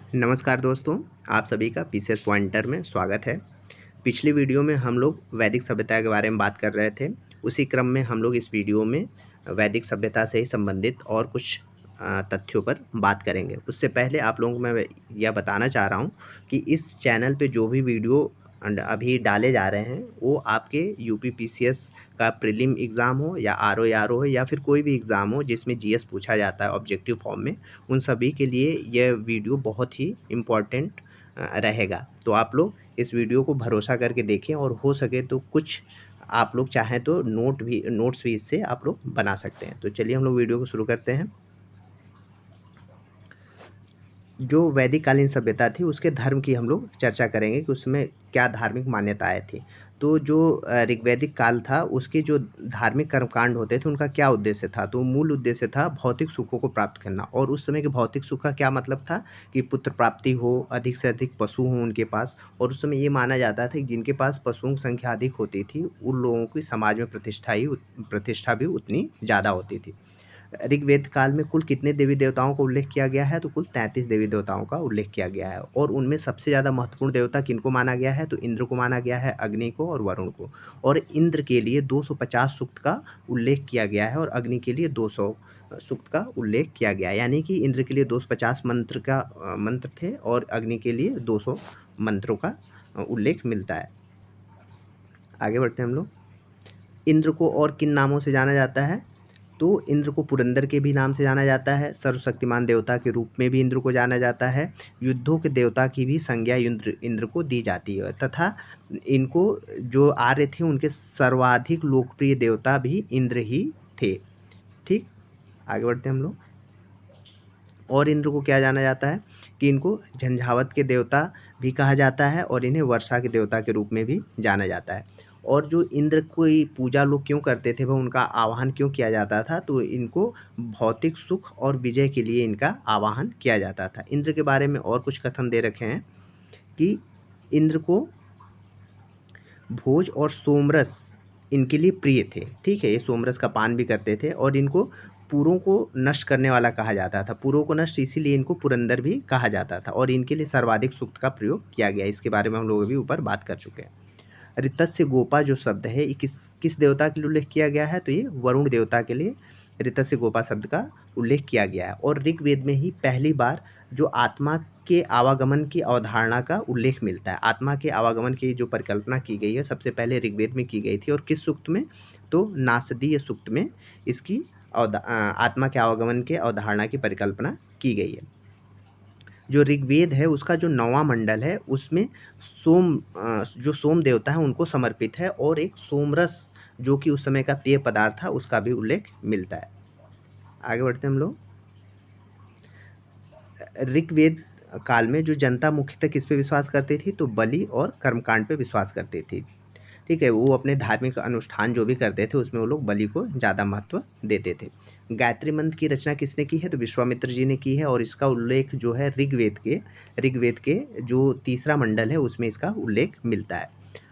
नमस्कार दोस्तों, आप सभी का पीसीएस पॉइंटर में स्वागत है। पिछली वीडियो में हम लोग वैदिक सभ्यता के बारे में बात कर रहे थे। उसी क्रम में हम लोग इस वीडियो में वैदिक सभ्यता से ही संबंधित और कुछ तथ्यों पर बात करेंगे। उससे पहले आप लोगों को मैं यह बताना चाह रहा हूँ कि इस चैनल पे जो भी वीडियो अभी डाले जा रहे हैं, वो आपके यूपी पीसीएस का प्रीलिम एग्ज़ाम हो या आरओ हो या फिर कोई भी एग्ज़ाम हो जिसमें जीएस पूछा जाता है ऑब्जेक्टिव फॉर्म में, उन सभी के लिए यह वीडियो बहुत ही इम्पोर्टेंट रहेगा। तो आप लोग इस वीडियो को भरोसा करके देखें और हो सके तो कुछ आप लोग चाहें तो नोट्स भी इससे आप लोग बना सकते हैं। तो चलिए हम लोग वीडियो को शुरू करते हैं। जो वैदिक कालीन सभ्यता थी उसके धर्म की हम लोग चर्चा करेंगे कि उसमें क्या धार्मिक मान्यताएँ थी। तो जो ऋग्वैदिक काल था उसके जो धार्मिक कर्मकांड होते थे उनका क्या उद्देश्य था? तो मूल उद्देश्य था भौतिक सुखों को प्राप्त करना और उस समय के भौतिक सुख का क्या मतलब था कि पुत्र प्राप्ति हो, अधिक से अधिक पशु हों उनके पास और उस समय ये माना जाता था कि जिनके पास पशुओं की संख्या अधिक होती थी, उन लोगों की समाज में प्रतिष्ठा भी उतनी ज़्यादा होती थी। ऋग्वेद काल में कुल कितने देवी-देवताओं का उल्लेख किया गया है? तो कुल 33 देवी-देवताओं का उल्लेख किया गया है और उनमें सबसे ज़्यादा महत्वपूर्ण देवता किनको माना गया है? तो इंद्र को माना गया है, अग्नि को और वरुण को। और इंद्र के लिए 250 सूक्त का उल्लेख किया गया है और अग्नि के लिए 200 सूक्त का उल्लेख किया गया है। यानी कि इंद्र के लिए 250 मंत्र थे और अग्नि के लिए 200 मंत्रों का उल्लेख मिलता है। आगे बढ़ते हैं हम लोग। इंद्र को और किन नामों से जाना जाता है? तो इंद्र को पुरंदर के भी नाम से जाना जाता है, सर्वशक्तिमान देवता के रूप में भी इंद्र को जाना जाता है, युद्धों के देवता की भी संज्ञा इंद्र इंद्र को दी जाती है तथा इनको जो आर्य थे उनके सर्वाधिक लोकप्रिय देवता भी इंद्र ही थे। ठीक? आगे बढ़ते हैं हम लोग। और इंद्र को क्या जाना जाता है कि इनको झंझावात के देवता भी कहा जाता है और इन्हें वर्षा के देवता के रूप में भी जाना जाता है। और जो इंद्र की पूजा लोग क्यों करते थे, वह उनका आवाहन क्यों किया जाता था? तो इनको भौतिक सुख और विजय के लिए इनका आवाहन किया जाता था। इंद्र के बारे में और कुछ कथन दे रखे हैं कि इंद्र को भोज और सोमरस इनके लिए प्रिय थे, ठीक है? ये सोमरस का पान भी करते थे और इनको पुरों को नष्ट करने वाला कहा जाता था। पुरों को नष्ट इसीलिए इनको पुरंदर भी कहा जाता था और इनके लिए सर्वाधिक सूक्त का प्रयोग किया गया। इसके बारे में हम लोग अभी ऊपर बात कर चुके हैं। ऋतस्य गोपा जो शब्द है ये किस किस देवता के लिए उल्लेख किया गया है? तो ये वरुण देवता के लिए ऋतस्य गोपा शब्द का उल्लेख किया गया है और ऋग्वेद में ही पहली बार जो आत्मा के आवागमन की अवधारणा का उल्लेख मिलता है। आत्मा के आवागमन की जो परिकल्पना की गई है सबसे पहले ऋग्वेद में की गई थी और किस सूक्त में? तो नासदीय सूक्त में इसकी आत्मा के आवागमन के अवधारणा की परिकल्पना की गई है। जो ऋग्वेद है उसका जो 9वाँ मंडल है उसमें जो सोम देवता है उनको समर्पित है और एक सोमरस जो कि उस समय का पेय पदार्थ था उसका भी उल्लेख मिलता है। आगे बढ़ते हैं हम लोग। ऋग्वेद काल में जो जनता मुख्यतः किस पे विश्वास करती थी? तो बलि और कर्मकांड पे विश्वास करती थी। ठीक है? वो अपने धार्मिक अनुष्ठान जो भी करते थे उसमें वो लोग बलि को ज़्यादा महत्व देते थे। गायत्री मंत्र की रचना किसने की है? तो विश्वामित्र जी ने की है और इसका उल्लेख जो है ऋग्वेद के जो तीसरा मंडल है उसमें इसका उल्लेख मिलता है।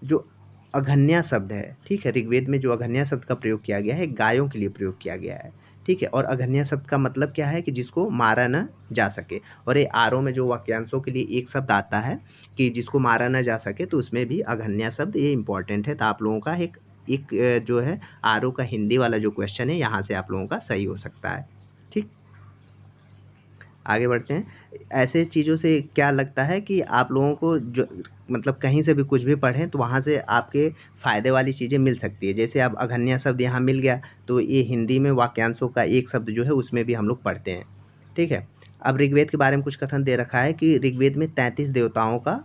जो अघन्या शब्द है, ठीक है? ऋग्वेद में जो अघन्या शब्द का प्रयोग किया गया है गायों के लिए प्रयोग किया गया है। ठीक है? और अघन्या शब्द का मतलब क्या है कि जिसको मारा न जा सके और ये आरओ में जो वाक्यांशों के लिए एक शब्द आता है कि जिसको मारा ना जा सके तो उसमें भी अघन्या शब्द ये इम्पोर्टेंट है। तो आप लोगों का एक एक जो है आरओ का हिंदी वाला जो क्वेश्चन है यहाँ से आप लोगों का सही हो सकता है। ठीक? आगे बढ़ते हैं। ऐसे चीज़ों से क्या लगता है कि आप लोगों को जो मतलब कहीं से भी कुछ भी पढ़ें तो वहाँ से आपके फ़ायदे वाली चीज़ें मिल सकती है। जैसे अब अघन्या शब्द यहाँ मिल गया तो ये हिंदी में वाक्यांशों का एक शब्द जो है उसमें भी हम लोग पढ़ते हैं। ठीक है? अब ऋग्वेद के बारे में कुछ कथन दे रखा है कि ऋग्वेद में 33 देवताओं का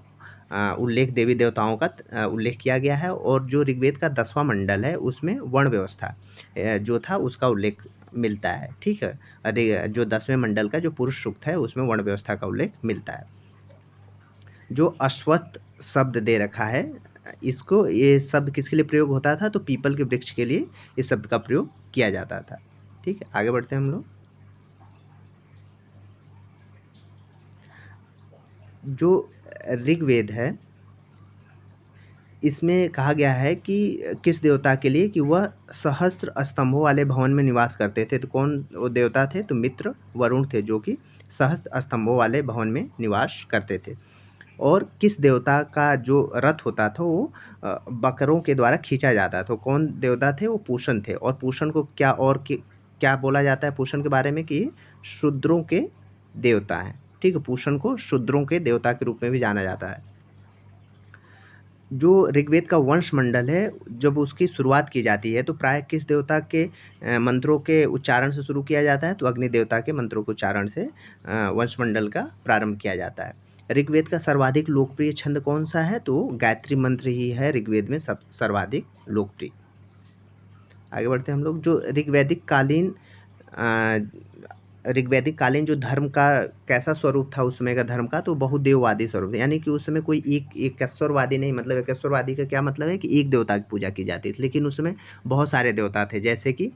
उल्लेख देवी-देवताओं का उल्लेख किया गया है और जो ऋग्वेद का 10वाँ मंडल है उसमें वर्ण व्यवस्था जो था उसका उल्लेख मिलता है। ठीक है? जो 10वें मंडल का जो पुरुष सूक्त है उसमें वर्ण व्यवस्था का उल्लेख मिलता है। जो अश्वत्थ शब्द दे रखा है इसको ये शब्द किसके लिए प्रयोग होता था? तो पीपल के वृक्ष के लिए इस शब्द का प्रयोग किया जाता था। ठीक है? आगे बढ़ते हैं हम लोग। जो ऋग्वेद है इसमें कहा गया है कि किस देवता के लिए, कि वह सहस्त्र स्तंभों वाले भवन में निवास करते थे। तो कौन वो देवता थे? तो मित्र वरुण थे, जो कि सहस्त्र स्तंभों वाले भवन में निवास करते थे। और किस देवता का जो रथ होता था वो बकरों के द्वारा खींचा जाता था। कौन देवता थे? वो पूषण थे। और पूषण को क्या बोला जाता है पूषण के बारे में? कि शूद्रों के देवता हैं। ठीक है, पूषण को शूद्रों के देवता के रूप में भी जाना जाता है। जो ऋग्वेद का वंश मंडल है, जब उसकी शुरुआत की जाती है तो प्राय किस देवता के मंत्रों के उच्चारण से शुरू किया जाता है? तो अग्नि देवता के मंत्रों के उच्चारण से वंश मंडल का प्रारंभ किया जाता है। ऋग्वेद का सर्वाधिक लोकप्रिय छंद कौन सा है? तो गायत्री मंत्र ही है ऋग्वेद में सब सर्वाधिक लोकप्रिय। आगे बढ़ते हैं हम लोग। जो ऋग्वैदिक कालीन जो धर्म का कैसा स्वरूप था उस समय का धर्म का? तो बहुदेववादी स्वरूप था। यानी कि उस समय कोई एकेश्वरवादी नहीं, मतलब एकेश्वरवादी का क्या मतलब है? कि एक देवता की पूजा की जाती थी। लेकिन उस समय बहुत सारे देवता थे, जैसे कि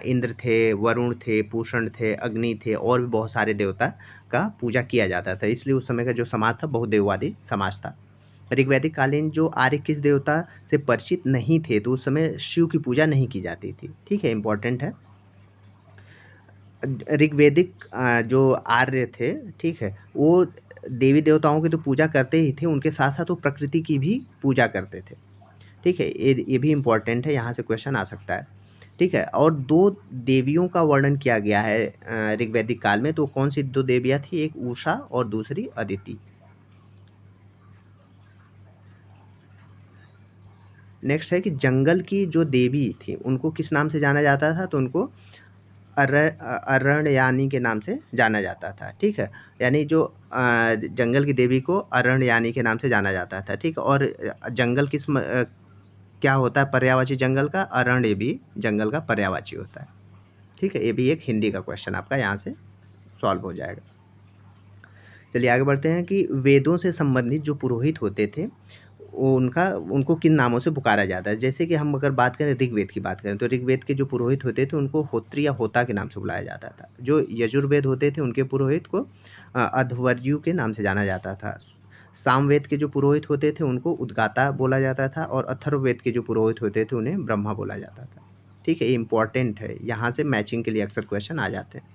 इंद्र थे, वरुण थे, पूषण थे, अग्नि थे, और भी बहुत सारे देवता का पूजा किया जाता था। इसलिए उस समय का जो समाज था बहुदेववादी समाज था। ऋग्वैदिक कालीन जो आर्य किस देवता से परिचित नहीं थे? तो उस समय शिव की पूजा नहीं की जाती थी। ठीक है, इंपॉर्टेंट है। ऋग्वैदिक जो आर्य थे, ठीक है, वो देवी देवताओं की तो पूजा करते ही थे, उनके साथ साथ वो प्रकृति की भी पूजा करते थे। ठीक है, ये भी इम्पोर्टेंट है, यहाँ से क्वेश्चन आ सकता है। ठीक है, और दो देवियों का वर्णन किया गया है ऋग्वैदिक काल में। तो कौन सी दो देवियाँ थी? एक उषा और दूसरी अदिति। नेक्स्ट है कि जंगल की जो देवी थी उनको किस नाम से जाना जाता था? तो उनको अरण्ययानी के नाम से जाना जाता था। ठीक है, यानी जो जंगल की देवी को अरण्ययानी के नाम से जाना जाता था। ठीक है, और जंगल क्या होता है पर्यायवाची जंगल का? अरण्य भी जंगल का पर्यायवाची होता है। ठीक है, ये भी एक हिंदी का क्वेश्चन आपका यहाँ से सॉल्व हो जाएगा। चलिए आगे बढ़ते हैं कि वेदों से संबंधित जो पुरोहित होते थे वो उनको किन नामों से पुकारा जाता है? जैसे कि हम अगर बात करें ऋग्वेद की बात करें तो ऋग्वेद के जो पुरोहित होते थे उनको होत्री या होता के नाम से बुलाया जाता था। जो यजुर्वेद होते थे उनके पुरोहित को अध्वर्यु के नाम से जाना जाता था। सामवेद के जो पुरोहित होते थे उनको उद्गाता बोला जाता था, और अथर्ववेद के जो पुरोहित होते थे उन्हें ब्रह्मा बोला जाता था। ठीक है, ये इंपॉर्टेंट है, यहाँ से मैचिंग के लिए अक्सर क्वेश्चन आ जाते हैं।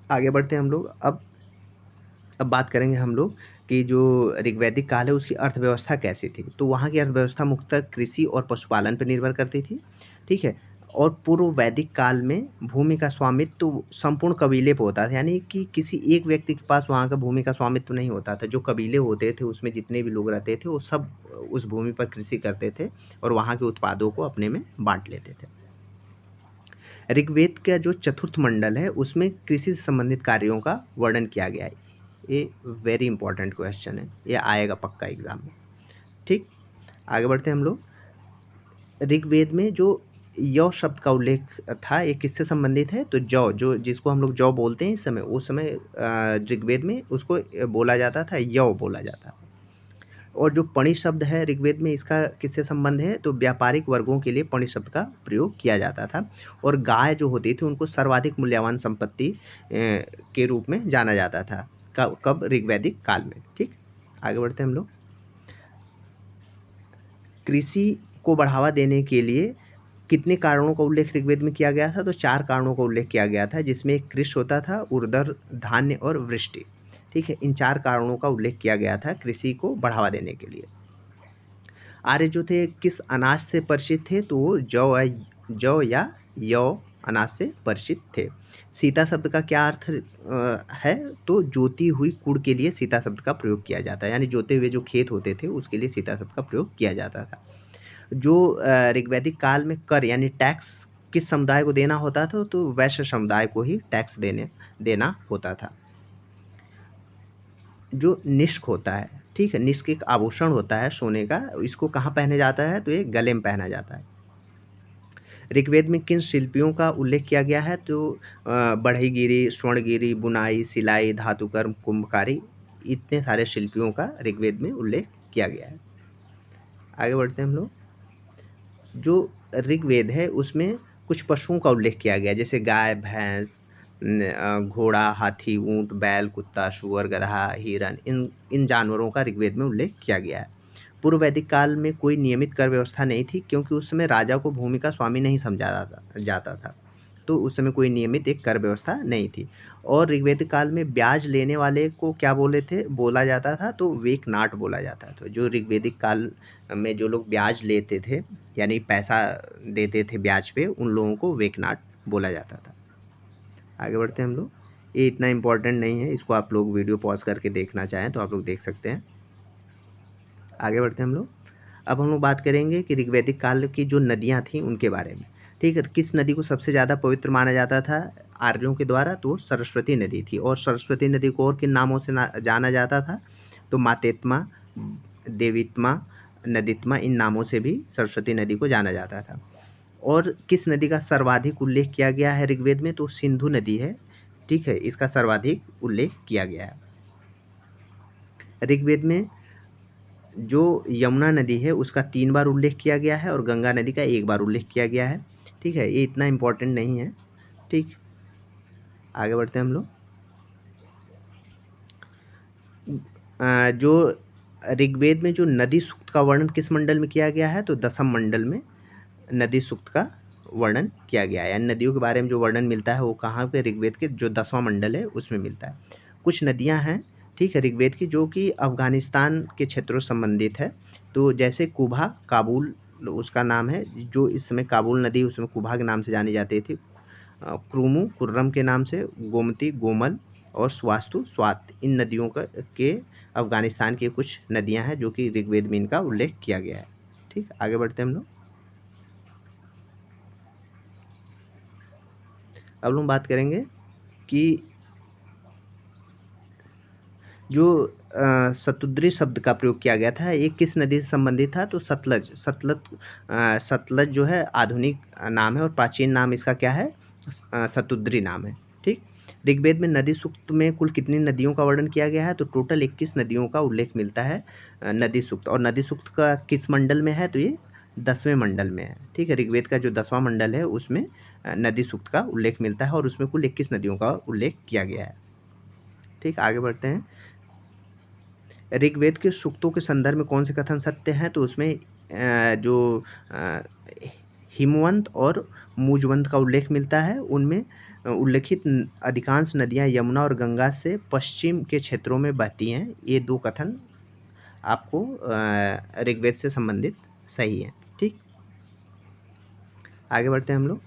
आगे बढ़ते हैं हम लोग। अब बात करेंगे हम लोग कि जो ऋग्वैदिक काल है उसकी अर्थव्यवस्था कैसी थी? तो वहाँ की अर्थव्यवस्था मुख्यतः कृषि और पशुपालन पर निर्भर करती थी। ठीक है, और पूर्व वैदिक काल में भूमि का स्वामित्व तो संपूर्ण कबीले पे होता था। यानी कि किसी एक व्यक्ति के पास वहाँ का भूमि का स्वामित्व नहीं होता था। जो कबीले होते थे उसमें जितने भी लोग रहते थे वो सब उस भूमि पर कृषि करते थे और वहाँ के उत्पादों को अपने में बांट लेते थे। ऋग्वेद का जो चतुर्थ मंडल है उसमें कृषि से संबंधित कार्यों का वर्णन किया गया है। ये वेरी इंपॉर्टेंट क्वेश्चन है, ये आएगा पक्का एग्जाम में। ठीक, आगे बढ़ते हैं हम लोग। ऋग्वेद में जो यौ शब्द का उल्लेख था ये किससे संबंधित है? तो जौ, जो जिसको हम लोग जौ बोलते हैं इस समय, उस समय ऋग्वेद में उसको बोला जाता था, यौ बोला जाता था। और जो पणि शब्द है ऋग्वेद में, इसका किससे संबंध है? तो व्यापारिक वर्गों के लिए पणि शब्द का प्रयोग किया जाता था। और गाय जो होती थी उनको सर्वाधिक मूल्यवान संपत्ति के रूप में जाना जाता था। कब? ऋग्वैदिक काल में। ठीक, आगे बढ़ते हैं हम लोग। कृषि को बढ़ावा देने के लिए कितने कारणों का उल्लेख ऋग्वेद में किया गया था? तो 4 कारणों का उल्लेख किया गया था, जिसमें एक कृषि होता था, उर्धर, धान्य और वृष्टि। ठीक है, इन 4 कारणों का उल्लेख किया गया था कृषि को बढ़ावा देने के लिए। आर्य जो थे किस अनाज से परिचित थे? तो वो जौ या यौ अनाज से परिचित थे। सीता शब्द का क्या अर्थ है? तो जोती हुई कुड़ के लिए सीता शब्द का प्रयोग किया जाता है। यानी जोते हुए जो खेत होते थे उसके लिए सीता शब्द का प्रयोग किया जाता था। जो ऋग्वैदिक काल में कर यानी टैक्स किस समुदाय को देना होता था? तो वैश्य समुदाय को ही टैक्स देना होता था। जो निष्क होता है, ठीक है, निष्क एक आभूषण होता है सोने का, इसको कहाँ पहने जाता है? तो ये गले में पहना जाता है। ऋग्वेद में किन शिल्पियों का उल्लेख किया गया है? तो बढ़ईगिरी, स्वर्णगिरी, बुनाई, सिलाई, धातुकर्म, कुंभकारी, इतने सारे शिल्पियों का ऋग्वेद में उल्लेख किया गया है। आगे बढ़ते हैं हम लोग। जो ऋग्वेद है उसमें कुछ पशुओं का उल्लेख किया गया है, जैसे गाय, भैंस, घोड़ा, हाथी, ऊंट, बैल, कुत्ता, सूअर, गदहा, हिरन, इन इन जानवरों का ऋग्वेद में उल्लेख किया गया है। पूर्व वैदिक काल में कोई नियमित कर व्यवस्था नहीं थी, क्योंकि उस समय राजा को भूमि का स्वामी नहीं समझा जाता था। तो उस समय कोई नियमित एक कर व्यवस्था नहीं थी। और ऋग्वेदिक काल में ब्याज लेने वाले को क्या बोला जाता था, तो वेकनाट बोला जाता था। जो ऋग्वेदिक काल में जो लोग ब्याज लेते थे, यानी पैसा देते थे ब्याज पे, उन लोगों को वेकनाट बोला जाता था। आगे बढ़ते हैं हम लोग। ये इतना इम्पोर्टेंट नहीं है, इसको आप लोग वीडियो पॉज करके देखना चाहें तो आप लोग देख सकते हैं। आगे बढ़ते हैं हम लोग। अब हम लोग बात करेंगे कि ऋग्वैदिक काल की जो नदियाँ थीं उनके बारे में। ठीक है, तो किस नदी को सबसे ज़्यादा पवित्र माना जाता था आर्यों के द्वारा, तो सरस्वती नदी थी। और सरस्वती नदी को और किन नामों से जाना जाता था, तो मातेत्मा, देवीत्मा, नदीत्मा, इन नामों से भी सरस्वती नदी को जाना जाता था। और किस नदी का सर्वाधिक उल्लेख किया गया है ऋग्वेद में, तो सिंधु नदी है। ठीक है, इसका सर्वाधिक उल्लेख किया गया है। ऋग्वेद में जो यमुना नदी है उसका 3 बार उल्लेख किया गया है और गंगा नदी का 1 बार उल्लेख किया गया है। ठीक है, ये इतना इम्पोर्टेंट नहीं है। ठीक, आगे बढ़ते हैं हम लोग। जो ऋग्वेद में जो नदी सूक्त का वर्णन किस मंडल में किया गया है, तो दशम मंडल में नदी सूक्त का वर्णन किया गया है। यानी नदियों के बारे में जो वर्णन मिलता है वो कहाँ पे, ऋग्वेद के जो 10वां मंडल है उसमें मिलता है। कुछ नदियाँ हैं, ठीक है, ऋग्वेद की, जो कि अफ़गानिस्तान के क्षेत्रों से संबंधित है। तो जैसे कुभा, काबुल उसका नाम है, जो इस समय काबुल नदी उसमें कुभा के नाम से जानी जाती थी। क्रुमु, कुर्रम के नाम से, गोमती, गोमल और स्वास्तु, स्वात, इन नदियों के अफ़गानिस्तान की कुछ नदियाँ हैं जो कि ऋग्वेद में इनका उल्लेख किया गया है। ठीक, आगे बढ़ते हैं हम लोग। अब लोग बात करेंगे कि जो शतुद्री शब्द का प्रयोग किया गया था, ये किस नदी से संबंधित था, तो सतलज। सतलज जो है आधुनिक नाम है और प्राचीन नाम इसका क्या है, शतुद्री नाम है। ठीक, ऋग्वेद में नदी सूक्त में कुल कितनी नदियों का वर्णन किया गया है, तो टोटल 21 नदियों का उल्लेख मिलता है नदी सूक्त। और नदी सूक्त का किस मंडल में है, तो ये 10वें मंडल में है। ठीक है, ऋग्वेद का जो 10वां मंडल है उसमें नदी सूक्त का उल्लेख मिलता है और उसमें कुल 21 नदियों का उल्लेख किया गया है। ठीक, आगे बढ़ते हैं। ऋग्वेद के सूक्तों के संदर्भ में कौन से कथन सत्य हैं, तो उसमें जो हिमवंत और मुजवंत का उल्लेख मिलता है। उनमें उल्लेखित अधिकांश नदियां यमुना और गंगा से पश्चिम के क्षेत्रों में बहती हैं। ये 2 कथन आपको ऋग्वेद से संबंधित सही है। ठीक, आगे बढ़ते हैं हम लोग।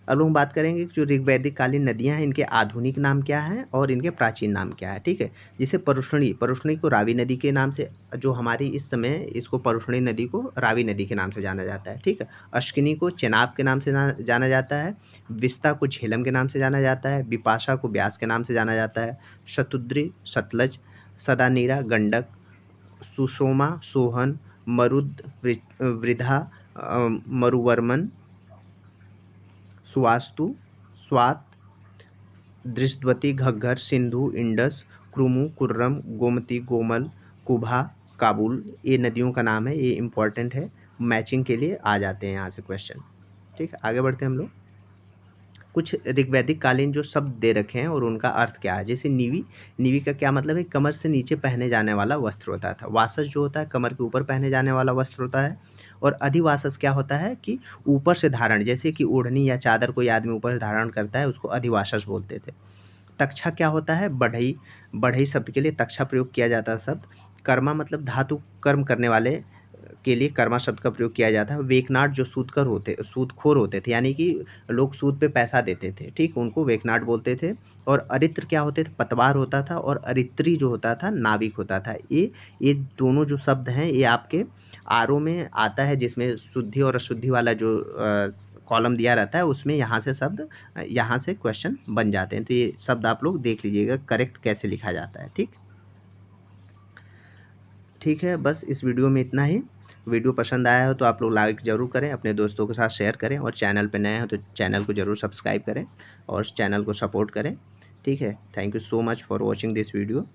अब लोग बात करेंगे कि जो ऋग्वैदिक कालीन नदियाँ हैं इनके आधुनिक नाम क्या हैं और इनके प्राचीन नाम क्या है। ठीक है, जैसे परुष्णी को रावी नदी के नाम से, जो हमारी इस समय इसको परुष्णी नदी को रावी नदी के नाम से जाना जाता है। ठीक है, अश्किनी को चेनाब के नाम से जाना जाता है। विस्ता को झेलम के नाम से जाना जाता है। बिपाशा को ब्यास के नाम से जाना जाता है। शतुद्री सतलज, सदानीरा गंडक, सुषोमा सोहन, मरुद वृद्धा, मरुवर्मन, सुवास्तु, स्वात, दृष्टवती, घग्गर, सिंधु, इंडस, क्रुमु, कुर्रम, गोमती, गोमल, कुभा, काबुल, ये नदियों का नाम है। ये इम्पॉर्टेंट है, मैचिंग के लिए आ जाते हैं यहाँ से क्वेश्चन। ठीक है, आगे बढ़ते हैं हम लोग। कुछ ऋग्वैदिक कालीन जो शब्द दे रखे हैं और उनका अर्थ क्या है। जैसे नीवी का क्या मतलब है, कमर से नीचे पहने जाने वाला वस्त्र होता था। वासस जो होता है कमर के ऊपर पहने जाने वाला वस्त्र होता है। और अधिवासस क्या होता है कि ऊपर से धारण, जैसे कि ओढ़नी या चादर कोई आदमी ऊपर से धारण करता है, उसको अधिवासस बोलते थे। तक्षा क्या होता है, बढ़ई। बढ़ई शब्द के लिए तक्षा प्रयोग किया जाता है शब्द। कर्मा मतलब धातु कर्म करने वाले के लिए कर्मा शब्द का प्रयोग किया जाता है। वेकनाट जो सूदखोर होते थे, यानी कि लोग सूद पे पैसा देते थे, ठीक, उनको वेकनाट बोलते थे। और अरित्र क्या होते थे, पतवार होता था। और अरित्री जो होता था नाविक होता था। ये दोनों जो शब्द हैं ये आपके आरओ में आता है, जिसमें शुद्धि और अशुद्धि वाला जो कॉलम दिया रहता है उसमें यहाँ से क्वेश्चन बन जाते हैं। तो ये शब्द आप लोग देख लीजिएगा करेक्ट कैसे लिखा जाता है। ठीक, ठीक है, बस इस वीडियो में इतना ही। वीडियो पसंद आया हो तो आप लोग लाइक ज़रूर करें, अपने दोस्तों के साथ शेयर करें, और चैनल पे नए हैं तो चैनल को ज़रूर सब्सक्राइब करें और चैनल को सपोर्ट करें। ठीक है, thank you so much for watching this video.